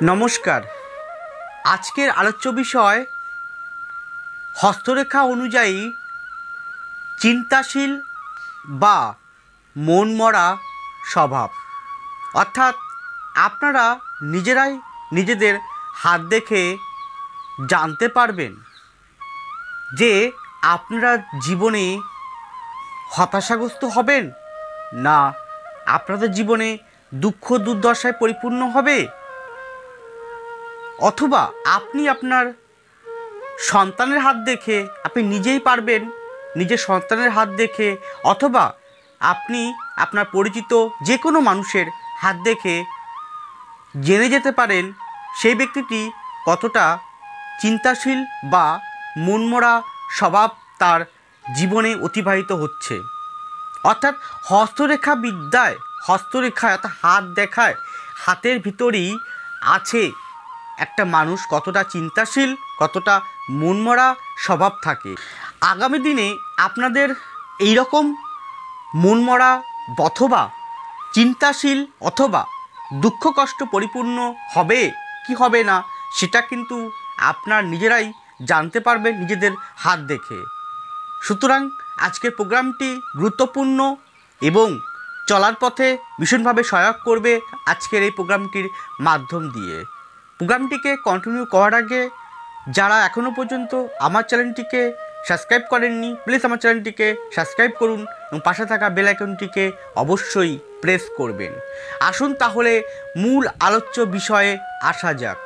নমস্কার। আজকের আলোচ্য বিষয় হস্তরেখা অনুযায়ী চিন্তাশীল বা মনমরা স্বভাব, অর্থাৎ আপনারা নিজেরাই নিজেদের হাত দেখে জানতে পারবেন যে আপনারা জীবনে হতাশাগ্রস্ত হবেন না আপনাদের জীবনে দুঃখ দুর্দশায় পরিপূর্ণ হবে, অথবা আপনি আপনার সন্তানের হাত দেখে আপনি নিজেই পারবেন নিজের সন্তানের হাত দেখে, অথবা আপনি আপনার পরিচিত যে কোনো মানুষের হাত দেখে জেনে যেতে পারেন সেই ব্যক্তিটি কতটা চিন্তাশীল বা মনমরা স্বভাব তার জীবনে অতিবাহিত হচ্ছে। অর্থাৎ হস্তরেখা বিদ্যায়, হস্তরেখায় অর্থাৎ হাত দেখায়, হাতের ভিতরেই আছে একটা মানুষ কতটা চিন্তাশীল, কতটা মনমরা স্বভাব থাকে। আগামী দিনে আপনাদের এই রকম মনমরা অথবা চিন্তাশীল অথবা দুঃখ কষ্ট পরিপূর্ণ হবে কি হবে না সেটা কিন্তু আপনার নিজেরাই জানতে পারবেন নিজেদের হাত দেখে। সুতরাং আজকের প্রোগ্রামটি গুরুত্বপূর্ণ এবং চলার পথে ভীষণভাবে সহায়ক করবে আজকের এই প্রোগ্রামটির মাধ্যম দিয়ে। প্রোগ্রামটিকে কন্টিনিউ করার আগে যারা এখনও পর্যন্ত আমার চ্যানেলটিকে সাবস্ক্রাইব করেননি, প্লিজ আমার চ্যানেলটিকে সাবস্ক্রাইব করুন এবং পাশে থাকা বেল আইকনটিকে অবশ্যই প্রেস করবেন। আসুন তাহলে মূল আলোচ্য বিষয়ে আসা যাক।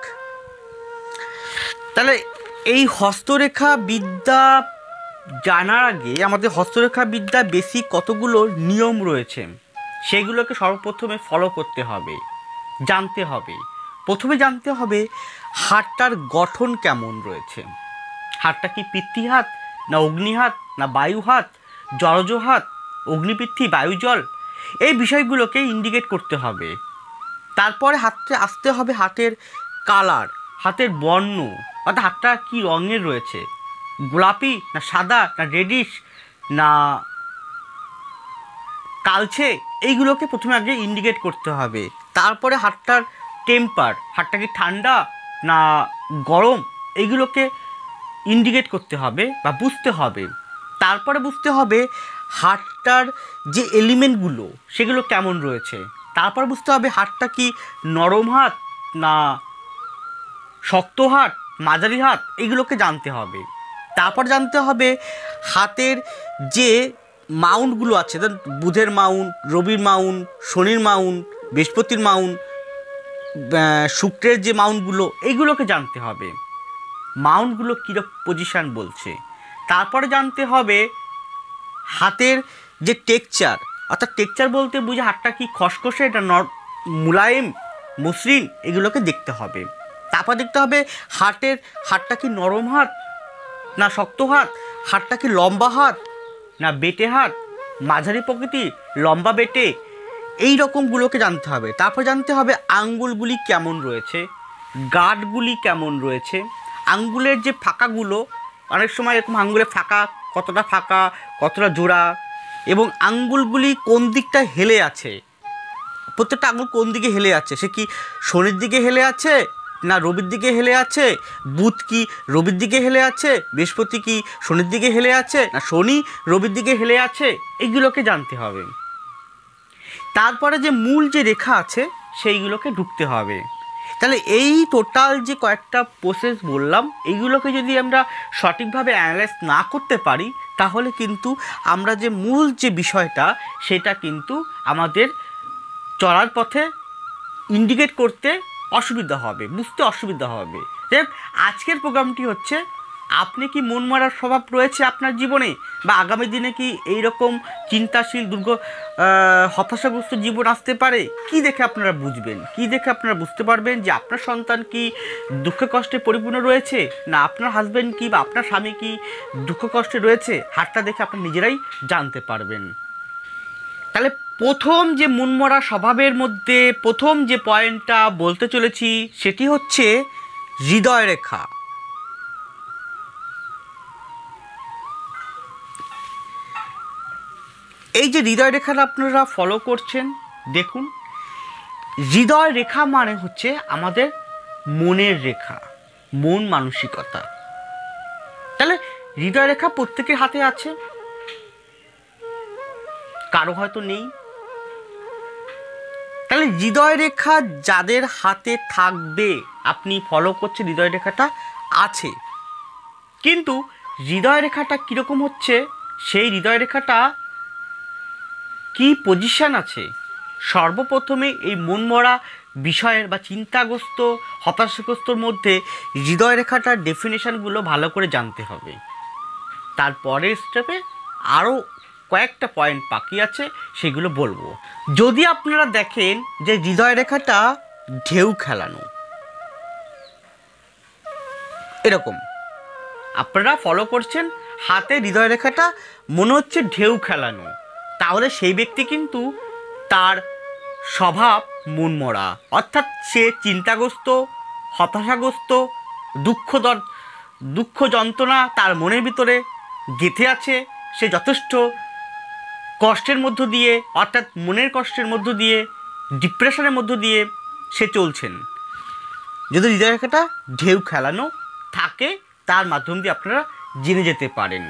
তাহলে এই হস্তরেখা বিদ্যা জানার আগে আমাদের হস্তরেখা বিদ্যা বেসিক কতগুলো নিয়ম রয়েছে সেগুলোকে সর্বপ্রথমে ফলো করতে হবে, জানতে হবে। প্রথমে জানতে হবে হাতটার গঠন কেমন রয়েছে। হাতটা কি পিতৃ হাত না অগ্নি হাত না বায়ু হাত, জলজ হাত, অগ্নিপৃথ্বী বায়ু জল, এই বিষয়গুলোকে ইন্ডিকেট করতে হবে। তারপরে হাতে আসতে হবে হাতের কালার, হাতের বর্ণ, অর্থাৎ হাতটা কী রঙের রয়েছে, গোলাপি না সাদা না রেডিশ না কালচে, এইগুলোকে প্রথমে আগে ইন্ডিকেট করতে হবে। তারপরে হাতটার টেম্পার, হাতটা কি ঠান্ডা না গরম, এইগুলোকে ইন্ডিকেট করতে হবে বা বুঝতে হবে। তারপরে বুঝতে হবে হাতটার যে এলিমেন্টগুলো সেগুলো কেমন রয়েছে। তারপর বুঝতে হবে হাতটা কি নরম হাত না শক্ত হাত, মাঝারি হাত, এইগুলোকে জানতে হবে। তারপর জানতে হবে হাতের যে মাউন্টগুলো আছে, বুধের মাউন্ট, রবির মাউন্ট, শনির মাউন্ট, বৃহস্পতির মাউন্ট, শুক্রের যে মাউন্টগুলো, এইগুলোকে জানতে হবে মাউন্টগুলো কীরকম পজিশান বলছে। তারপরে জানতে হবে হাতের যে টেক্সচার, অর্থাৎ টেক্সচার বলতে বুঝে হাতটা কি খসখসে না মুলায়েম মসৃণ, এগুলোকে দেখতে হবে। তারপর দেখতে হবে হাতটা কি নরম হাত না শক্ত হাত, হাতটা কি লম্বা হাত না বেটে হাত, মাঝারি প্রকৃতি লম্বা বেটে, এই রকমগুলোকে জানতে হবে। তারপর জানতে হবে আঙ্গুলগুলি কেমন রয়েছে, গাঁটগুলি কেমন রয়েছে, আঙ্গুলের যে ফাঁকাগুলো, অনেক সময় এরকম আঙ্গুলের ফাঁকা কতটা জোড়া, এবং আঙ্গুলগুলি কোন দিকটা হেলে আছে, প্রত্যেকটা আঙ্গুল কোন দিকে হেলে আছে, সে কি শনির দিকে হেলে আছে না রবির দিকে হেলে আছে, বুধ কি রবির দিকে হেলে আছে, বৃহস্পতি কি শনির দিকে হেলে আছে না শনি রবির দিকে হেলে আছে, এইগুলোকে জানতে হবে। তারপরে যে মূল যে রেখা আছে সেইগুলোকে ঢুকতে হবে। তাহলে এই টোটাল যে কয়েকটা প্রসেস বললাম, এইগুলোকে যদি আমরা সঠিকভাবে অ্যানালাইজ না করতে পারি তাহলে কিন্তু আমরা যে মূল যে বিষয়টা সেটা কিন্তু আমাদের চলার পথে ইন্ডিকেট করতে অসুবিধা হবে, বুঝতে অসুবিধা হবে। আজকের প্রোগ্রামটি হচ্ছে আপনি কি মনমরার স্বভাব রয়েছে আপনার জীবনে, বা আগামী দিনে কি এই রকম চিন্তাশীল হতাশাগ্রস্ত জীবন আসতে পারে, কি দেখে আপনারা বুঝবেন, কি দেখে আপনারা বুঝতে পারবেন যে আপনার সন্তান কি দুঃখ কষ্টে পরিপূর্ণ রয়েছে না আপনার হাজব্যান্ড কি বা আপনার স্বামী কি দুঃখ কষ্টে রয়েছে, হাতটা দেখে আপনারা নিজেরাই জানতে পারবেন। তাহলে প্রথম যে মনমরা স্বভাবের মধ্যে প্রথম যে পয়েন্টটা বলতে চলেছি সেটি হচ্ছে হৃদয় রেখা। এই যে হৃদয় রেখাটা আপনারা ফলো করছেন, দেখুন হৃদয় রেখা মানে হচ্ছে আমাদের মনের রেখা, মন মানসিকতা। তাহলে হৃদয় রেখা প্রত্যেকের হাতে আছে, কারো হয়তো নেই। তাহলে হৃদয় রেখা যাদের হাতে থাকবে, আপনি ফলো করছেন হৃদয় রেখাটা আছে, কিন্তু হৃদয় রেখাটা কীরকম হচ্ছে, সেই হৃদয় রেখাটা কি পজিশন আছে, সর্বপ্রথমে এই মনমরা বিষয়ের বা চিন্তাগ্রস্ত হতাশাগ্রস্তর মধ্যে হৃদয় রেখাটার ডেফিনেশনগুলো ভালো করে জানতে হবে। তারপরের স্টেপে আরও কয়েকটা পয়েন্ট বাকি আছে, সেগুলো বলবো। যদি আপনারা দেখেন যে হৃদয় রেখাটা ঢেউ খেলানো, এরকম আপনারা ফলো করছেন, হাতে হৃদয় রেখাটা মনে হচ্ছে ঢেউ খেলানো, তাহলে সেই ব্যক্তি কিন্তু তার স্বভাব মনমরা, অর্থাৎ সে চিন্তাগ্রস্ত, হতাশাগ্রস্ত, দুঃখ যন্ত্রণা তার মনের ভিতরে গেঁথে আছে। সে যথেষ্ট কষ্টের মধ্য দিয়ে, অর্থাৎ মনের কষ্টের মধ্য দিয়ে, ডিপ্রেশনের মধ্য দিয়ে সে চলছেন। যদি হৃদয় রেখাটা ঢেউ খেলানো থাকে, তার মাধ্যম দিয়ে আপনারা জেনে যেতে পারেন।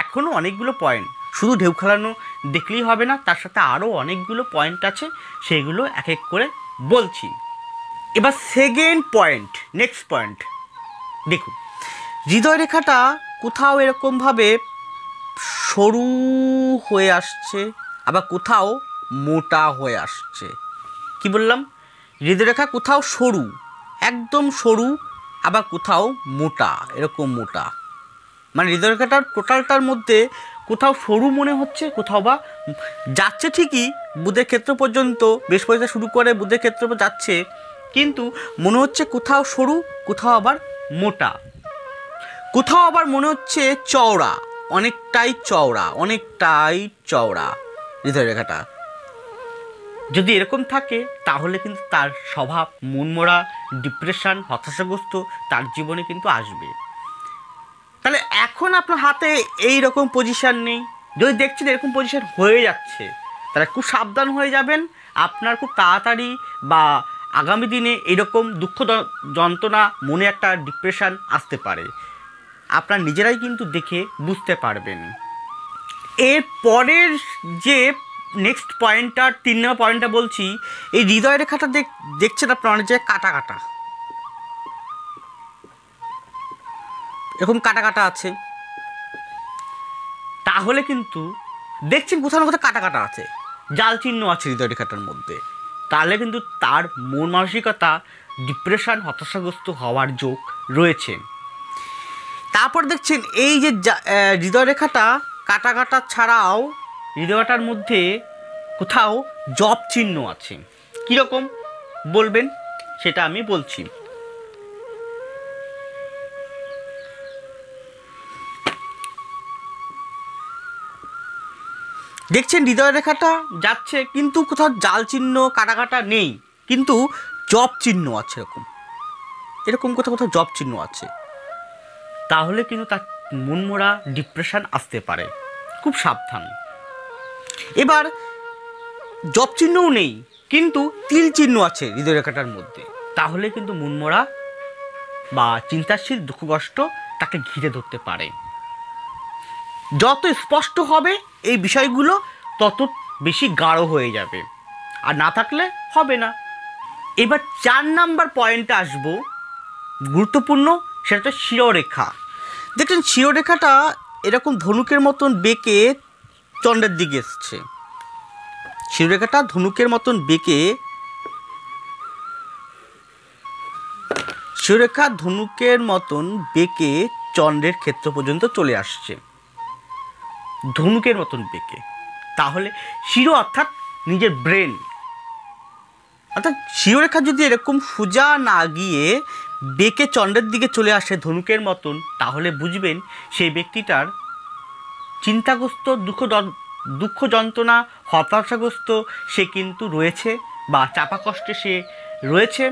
এখনও অনেকগুলো পয়েন্ট, শুধু ঢেউ খেলানো দেখলেই হবে না, তার সাথে আরও অনেকগুলো পয়েন্ট আছে, সেগুলো এক এক করে বলছি। এবার সেকেন্ড পয়েন্ট, নেক্সট পয়েন্ট দেখুন, হৃদয় রেখাটা কোথাও এরকমভাবে সরু হয়ে আসছে, আবার কোথাও মোটা হয়ে আসছে। কি বললাম? হৃদয় রেখা কোথাও সরু, একদম সরু, আবার কোথাও মোটা, এরকম মোটা। মানে হৃদয় রেখাটার টোটালটার মধ্যে কোথাও সরু মনে হচ্ছে, কোথাও বা যাচ্ছে ঠিকই বুধের ক্ষেত্র পর্যন্ত, বৃহস্পতি শুরু করে বুধের ক্ষেত্র যাচ্ছে, কিন্তু মনে হচ্ছে কোথাও সরু, কোথাও আবার মোটা, কোথাও আবার মনে হচ্ছে চওড়া, অনেকটাই চওড়া হৃদয় রেখাটা। যদি এরকম থাকে তাহলে কিন্তু তার স্বভাব মনমরা, ডিপ্রেশন, হতাশাগ্রস্ত তার জীবনে কিন্তু আসবে। তাহলে এখন আপনার হাতে এই রকম পজিশন নেই, যদি দেখছেন এরকম পজিশন হয়ে যাচ্ছে, তাহলে খুব সাবধান হয়ে যাবেন। আপনার খুব তাড়াতাড়ি বা আগামী দিনে এরকম দুঃখ যন্ত্রণা, মনে একটা ডিপ্রেশন আসতে পারে, আপনার নিজেরাই কিন্তু দেখে বুঝতে পারবেন। এর পরের যে নেক্সট পয়েন্টটা, 3 নম্বর পয়েন্টটা বলছি, এই হৃদয় রেখাটা দেখছেন আপনার অনেক জায়গায় কাটা কাটা, এরকম কাটা কাটা আছে, তাহলে কিন্তু দেখছেন কোথাও না কোথাও কাটা কাটা আছে, জাল চিহ্ন আছে হৃদয় রেখাটার মধ্যে, তাহলে কিন্তু তার মন মানসিকতা ডিপ্রেশন, হতাশাগ্রস্ত হওয়ার যোগ রয়েছে। তারপর দেখছেন এই যে হৃদয় রেখাটা কাটা কাটা ছাড়াও হৃদয়টার মধ্যে কোথাও জপ চিহ্ন আছে। কীরকম বলবেন সেটা আমি বলছি। দেখছেন হৃদয় রেখাটা যাচ্ছে, কিন্তু কোথাও জাল চিহ্ন, কাটা কাটা নেই, কিন্তু জপ চিহ্ন আছে, এরকম কোথাও কোথাও জপ চিহ্ন আছে, তাহলে কিন্তু তার মনমরা ডিপ্রেশন আসতে পারে, খুব সাবধান। এবার জপ চিহ্নও নেই, কিন্তু তিল চিহ্ন আছে হৃদয় রেখাটার মধ্যে, তাহলে কিন্তু মনমরা বা চিন্তাশীল, দুঃখ কষ্ট তাকে ঘিরে ধরতে পারে। যত স্পষ্ট হবে এই বিষয়গুলো, তত বেশি গাঢ় হয়ে যাবে, আর না থাকলে হবে না। এবার 4 নাম্বার পয়েন্টে আসবো, গুরুত্বপূর্ণ, সেটা হচ্ছে শিরোরেখা। দেখছেন শিরোরেখাটা এরকম ধনুকের মতন বেঁকে চন্দ্রের দিকে এসছে, শিরোরেখাটা ধনুকের মতন বেঁকে, শিরোরেখা ধনুকের মতন বেঁকে চন্দ্রের ক্ষেত্র পর্যন্ত চলে আসছে, ধনুকের মতন বেঁকে। তাহলে শিরো অর্থাৎ নিজের ব্রেন, অর্থাৎ শিরোরেখা যদি এরকম সোজা না গিয়ে বেঁকে চন্দ্রের দিকে চলে আসে ধনুকের মতন, তাহলে বুঝবেন সেই ব্যক্তিটার চিন্তাগ্রস্ত, দুঃখ যন্ত্রণা, হতাশাগ্রস্ত সে কিন্তু রয়েছে, বা চাপা কষ্টে সে রয়েছে।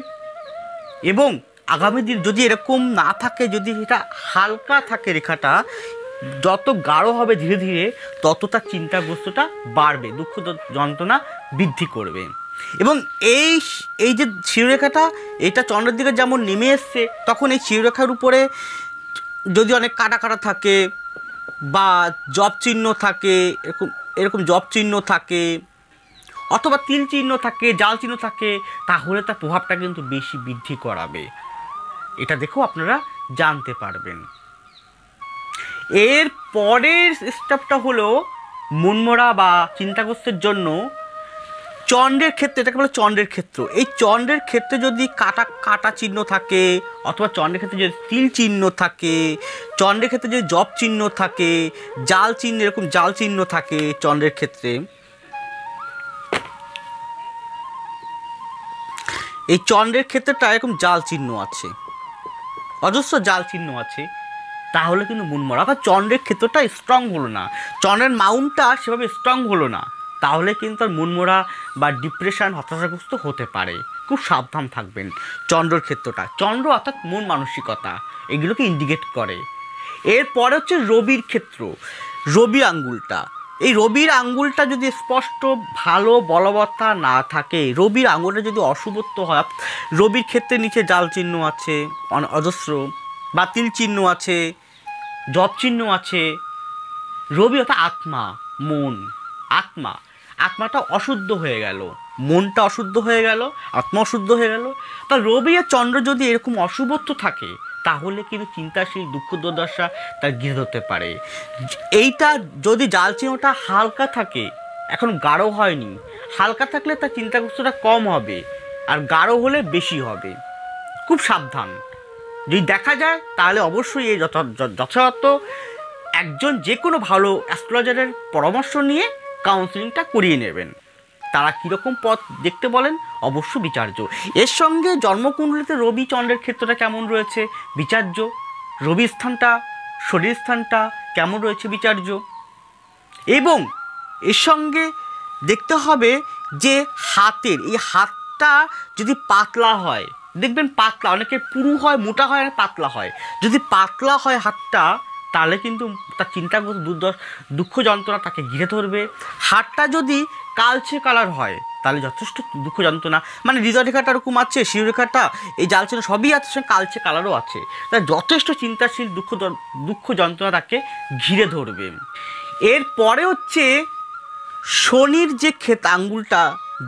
এবং আগামী দিন যদি এরকম না থাকে, যদি এটা হালকা থাকে রেখাটা, যত গাঢ় হবে ধীরে ধীরে, তত তার চিন্তাগ্রস্তটা বাড়বে, দুঃখ যন্ত্রণা বৃদ্ধি করবে। এবং এই এই যে শিরোরেখাটা, এটা চন্দ্রের দিকে যেমন নেমে এসছে, তখন এই শিরোরেখার উপরে যদি অনেক কাটা কাটা থাকে বা জব চিহ্ন থাকে, এরকম এরকম জব চিহ্ন থাকে, অথবা তিল চিহ্ন থাকে, জাল চিহ্ন থাকে, তাহলে তার প্রভাবটা কিন্তু বেশি বৃদ্ধি করাবে। এটা দেখেও আপনারা জানতে পারবেন। এর পরের স্টেপটা হলো মনমরা বা চিন্তাগ্রস্তের জন্য চন্দ্রের ক্ষেত্রে, এটাকে বলে চন্দ্রের ক্ষেত্র। এই চন্দ্রের ক্ষেত্রে যদি কাটা কাটা চিহ্ন থাকে, অথবা চন্দ্রের ক্ষেত্রে যদি তিল চিহ্ন থাকে, চন্দ্রের ক্ষেত্রে যদি জব চিহ্ন থাকে, জাল চিহ্ন, এরকম জাল চিহ্ন থাকে চন্দ্রের ক্ষেত্রে, এই চন্দ্রের ক্ষেত্রেটা এরকম জাল চিহ্ন আছে, অজস্র জাল চিহ্ন আছে, তাহলে কিন্তু মনমরা, অর্থাৎ চন্দ্রের ক্ষেত্রটা স্ট্রং হলো না, চন্দ্রের মাউন্টটা সেভাবে স্ট্রং হলো না, তাহলে কিন্তু আর মনমরা বা ডিপ্রেশন, হতাশাগ্রস্ত হতে পারে। খুব সাবধান থাকবেন। চন্দ্রের ক্ষেত্রটা, চন্দ্র অর্থাৎ মন মানসিকতা, এগুলোকে ইন্ডিকেট করে। এরপরে হচ্ছে রবির ক্ষেত্র, রবি আঙ্গুলটা। এই রবির আঙ্গুলটা যদি স্পষ্ট ভালো বলবত্তা না থাকে, রবির আঙ্গুলটা যদি অশুভত্ব হয়, রবির ক্ষেত্রে নিচে জাল চিহ্ন আছে অজস্র, বা তিল চিহ্ন আছে, জব চিহ্ন আছে, রবি অর্থাৎ আত্মা, মন, আত্মা, আত্মাটা অশুদ্ধ হয়ে গেল, মনটা অশুদ্ধ হয়ে গেল, আত্মা অশুদ্ধ হয়ে গেল। তা রবি আর চন্দ্র যদি এরকম অশুভত্ব থাকে, তাহলে কিন্তু চিন্তাশীল, দুঃখ দুর্দশা তার ঘিরে ধরতে পারে। এইটা যদি জাল চিহ্নটা হালকা থাকে, এখন গাঢ় হয়নি, হালকা থাকলে তার চিন্তাগ্রস্তটা কম হবে, আর গাঢ় হলে বেশি হবে। খুব সাবধান। যদি দেখা যায় তাহলে অবশ্যই এই যথাযথ একজন যে কোনো ভালো অ্যাস্ট্রোলজারের পরামর্শ নিয়ে কাউন্সিলিংটা করিয়ে নেবেন। তারা কীরকম পথ দেখতে বলেন অবশ্য বিচার্য। এর সঙ্গে জন্মকুণ্ডলিতে রবি চন্দ্রের ক্ষেত্রটা কেমন রয়েছে বিচার্য, রবি স্থানটা, শরীর স্থানটা কেমন রয়েছে বিচার্য। এবং এর সঙ্গে দেখতে হবে যে হাতের, এই হাতটা যদি পাতলা হয়, দেখবেন পাতলা, অনেকে পুরু হয়, মোটা হয়, আর পাতলা হয়। যদি পাতলা হয় হাতটা, তাহলে কিন্তু তার চিন্তাগ্রস্ত, দুঃখ যন্ত্রণা তাকে ঘিরে ধরবে। হাতটা যদি কালচে কালার হয়, তাহলে যথেষ্ট দুঃখ যন্ত্রণা, মানে হৃদয়রেখাটা এরকম আছে, শিরোরেখাটা, এই জালচেনা সবই আছে, কালচে কালারও আছে, তাই যথেষ্ট চিন্তাশীল, দুঃখ যন্ত্রণা তাকে ঘিরে ধরবে। এরপরে হচ্ছে শনির যে আঙ্গুলটা,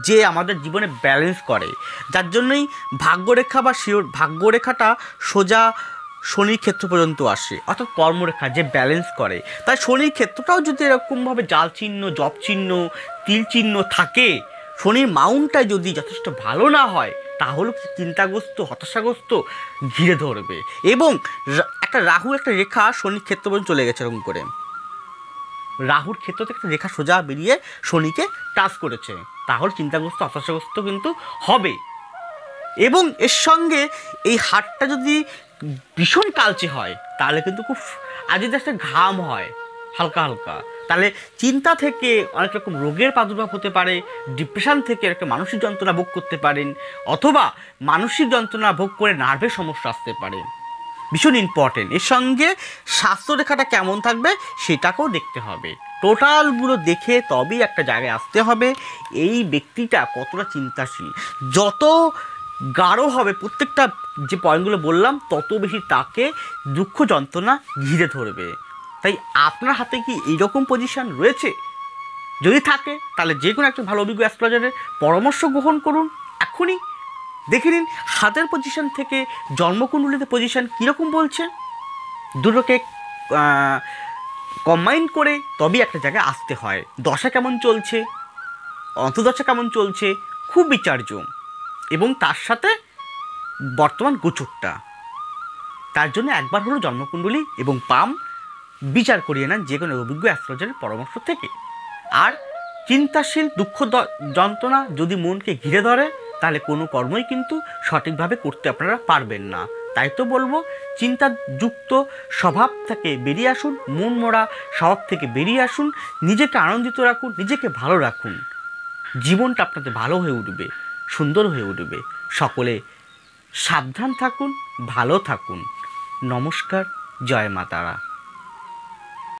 যে আমাদের জীবনে ব্যালেন্স করে, যার জন্যই ভাগ্যরেখা বা ভাগ্যরেখাটা সোজা শনির ক্ষেত্র পর্যন্ত আসে, অর্থাৎ কর্মরেখা যে ব্যালেন্স করে। তাই শনির ক্ষেত্রটাও যদি এরকমভাবে জাল চিহ্ন, জব চিহ্ন, তিল চিহ্ন থাকে, শনির মাউন্টটা যদি যথেষ্ট ভালো না হয়, তাহলে চিন্তাগ্রস্ত, হতাশাগ্রস্ত ঘিরে ধরবে। এবং একটা রাহু, একটা রেখা শনির ক্ষেত্র পর্যন্ত চলে গেছে, এরকম করে রাহুর ক্ষেত্র থেকে একটা রেখা সোজা বেরিয়ে শনিকে টাচ করেছে, তাহলে চিন্তাগ্রস্ত, হতাশাগ্রস্ত কিন্তু হবে। এবং এর সঙ্গে এই হাতটা যদি ভীষণ কালচে হয়, তাহলে কিন্তু খুব, আর যদি একটা ঘাম হয় হালকা হালকা, তাহলে চিন্তা থেকে অনেক রকম রোগের প্রাদুর্ভাব হতে পারে, ডিপ্রেশন থেকে একটা মানসিক যন্ত্রণা ভোগ করতে পারেন, অথবা মানসিক যন্ত্রণা ভোগ করে নার্ভের সমস্যা আসতে পারে। ভীষণ ইম্পর্টেন্ট। এর সঙ্গে স্বাস্থ্যরেখাটা কেমন থাকবে সেটাকেও দেখতে হবে। টোটালগুলো দেখে তবেই একটা জায়গায় আসতে হবে এই ব্যক্তিটা কতটা চিন্তাশীল। যত গাঢ় হবে প্রত্যেকটা যে পয়েন্টগুলো বললাম, তত বেশি তাকে দুঃখ যন্ত্রণা ঘিরে ধরবে। তাই আপনার হাতে কি এইরকম পজিশান রয়েছে? যদি থাকে তাহলে যে কোনো একটা ভালো অভিজ্ঞ অ্যাস্ট্রোলজারের পরামর্শ গ্রহণ করুন। এখনই দেখে নিন হাতের পজিশান থেকে জন্মকুণ্ডলিতে পজিশান কীরকম বলছে, দুটোকে কম্বাইন করে তবেই একটা জায়গায় আসতে হয়। দশা কেমন চলছে, অন্তর্দশা কেমন চলছে, খুব বিচার্য। এবং তার সাথে বর্তমান গোচরটা, তার জন্য একবার হলো জন্মকুণ্ডলী এবং পাম বিচার করিয়ে নেন যে কোনো অভিজ্ঞ অ্যাস্ট্রোলজারের পরামর্শ থেকে। আর চিন্তাশীল, দুঃখ যন্ত্রণা যদি মনকে ঘিরে ধরে, তাহলে কোনো কর্মই কিন্তু সঠিকভাবে করতে আপনারা পারবেন না। তাই তো বলবো, চিন্তাযুক্ত স্বভাব থেকে বেরিয়ে আসুন, মন মরা স্বভাব থেকে বেরিয়ে আসুন, নিজেকে আনন্দিত রাখুন, নিজেকে ভালো রাখুন, জীবনটা আপনাদের ভালো হয়ে উঠবে, সুন্দর হয়ে উঠবে। সকলে সাবধান থাকুন, ভালো থাকুন। নমস্কার, জয় মা তারা।